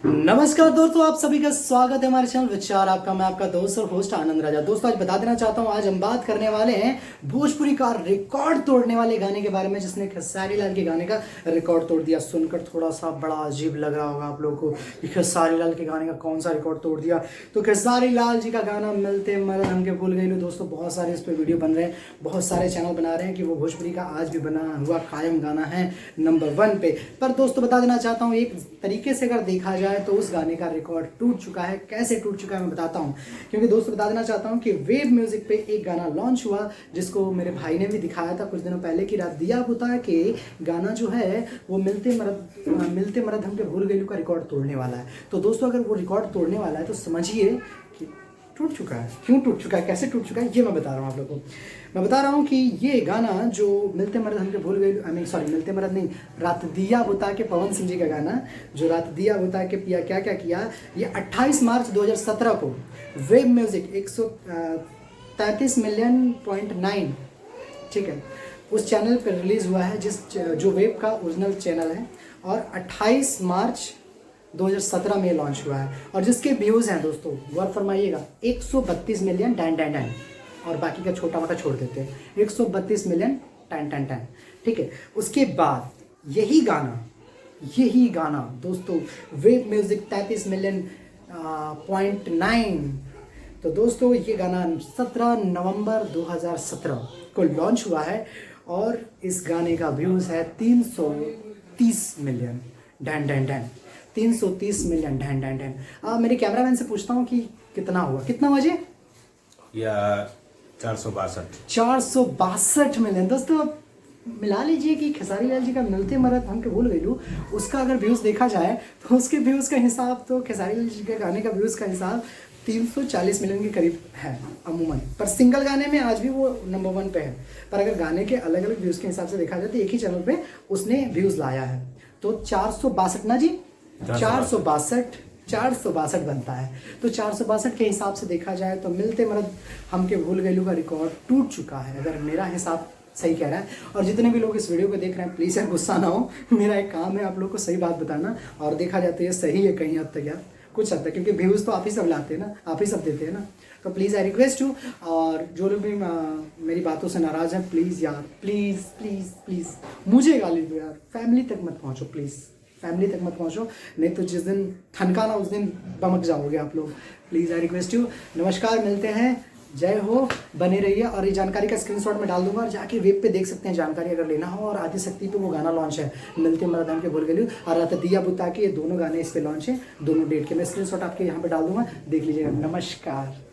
नमस्कार दोस्तों, आप सभी का स्वागत है हमारे चैनल विचार आपका। मैं आपका दोस्त और होस्ट आनंद राजा। दोस्तों आज बता देना चाहता हूँ, आज हम बात करने वाले हैं भोजपुरी का रिकॉर्ड तोड़ने वाले गाने के बारे में, जिसने खेसारी लाल के गाने का रिकॉर्ड तोड़ दिया। सुनकर थोड़ा सा बड़ा अजीब लग रहा होगा आप लोगों को कि खेसारी लाल के गाने का कौन सा रिकॉर्ड तोड़ दिया। तो खेसारी लाल जी का गाना मिलते मरद हमके भूल गई। दोस्तों बहुत सारे इस पर वीडियो बन रहे हैं, बहुत सारे चैनल बना रहे हैं कि वो भोजपुरी का आज भी बना हुआ कायम गाना है नंबर 1 पे। पर दोस्तों बता देना चाहता हूँ, एक तरीके से अगर देखा जाए तो उस गाने का रिकॉर्ड टूट चुका है। कैसे टूट चुका है मैं बताता हूँ, क्योंकि दोस्तों बता देना चाहता हूँ कि वेब म्यूजिक पे एक गाना लॉन्च हुआ, जिसको मेरे भाई ने भी दिखाया था कुछ दिनों पहले कि रात दिया बुता के गाना जो है वो मिलते मरद हमके भूल गई का रिकॉर्ड तोड़ने वाला है। तो दोस्तों अगर वो रिकॉर्ड तोड़ने वाला है तो समझिए कि टूट चुका है। क्यों टूट चुका है, कैसे टूट चुका है, ये मैं बता रहा हूँ आप लोगों को। मैं बता रहा हूँ कि ये गाना जो मिलते मरद हमके भूल गई, सॉरी मिलते मरद नहीं, रात दिया बुता के पवन सिंह जी का गाना, जो रात दिया बुता के पिया क्या क्या किया, ये 28 मार्च 2017 को वेब म्यूजिक 133 मिलियन पॉइंट 9, ठीक है, उस चैनल पर रिलीज़ हुआ है, जो वेब का ओरिजिनल चैनल है। और 28 मार्च 2017 में लॉन्च हुआ है, और जिसके व्यूज़ हैं दोस्तों गौर फरमाइएगा 132 मिलियन डैन डैन डैन, और बाकी का छोटा मोटा छोड़ देते हैं, 132 मिलियन टैन टैन टैन, ठीक है। उसके बाद यही गाना दोस्तों वेब म्यूजिक 33 मिलियन पॉइंट 9। तो दोस्तों ये गाना 17 नवंबर 2017 को लॉन्च हुआ है, और इस गाने का व्यूज़ है 330 million Dan Dan Dan, 330 million Dan Dan Dan. मेरे कैमरामैन से पूछता हूँ कि कितना हुआ, कितना बजे? या 462 मिलियन। दोस्तों मिला लीजिए कि खेसारी लाल जी का मिलते मरद हमके भूल गई, उसका अगर व्यूज़ देखा जाए तो उसके व्यूज़ का हिसाब, तो खेसारी लाल जी के गाने का व्यूज़ का हिसाब 340 मिलियन के करीब है अमूमन। पर सिंगल गाने में आज भी वो नंबर 1 पे है। पर अगर गाने के अलग अलग व्यूज़ के हिसाब से देखा जाए तो एक ही चैनल पे उसने व्यूज़ लाया है। तो 462 ना जी, 462 बनता है। तो 462 के हिसाब से देखा जाए तो मिलते मरद हमके भूल गईलू का रिकॉर्ड टूट चुका है, अगर मेरा हिसाब सही कह रहा है। और जितने भी लोग इस वीडियो को देख रहे हैं प्लीज़ यार गुस्सा ना हो, मेरा एक काम है आप लोग को सही बात बताना, और देखा जाता है ये सही है कहीं हद तक यार, कुछ हद तक, क्योंकि व्यूज़ तो आप ही सब लाते हैं ना, आप ही सब देते हैं ना। तो प्लीज़ आई रिक्वेस्ट यू, और जो लोग भी मेरी बातों से नाराज़ हैं प्लीज़ यार, प्लीज़ प्लीज़ प्लीज़ मुझे गाली दो यार, फैमिली तक मत पहुँचो प्लीज़, फैमिली तक मत पहुँचो, नहीं तो जिस दिन ठनकाना उस दिन बमक जाओगे आप लोग। Please I request you. नमस्कार, मिलते हैं, जय हो, बने रहिए। और ये जानकारी का स्क्रीनशॉट मैं डाल दूंगा, और जाके वेब पे देख सकते हैं जानकारी अगर लेना हो। और आदिशक्ति पे वो गाना लॉन्च है मिलते मरद हमके भूल गई, और रात दिया बुता के, ये दोनों गाने इस पे लॉन्च है, दोनों डेट के। मैं स्क्रीनशॉट आपके यहाँ पे डाल दूंगा, देख लीजिएगा। नमस्कार।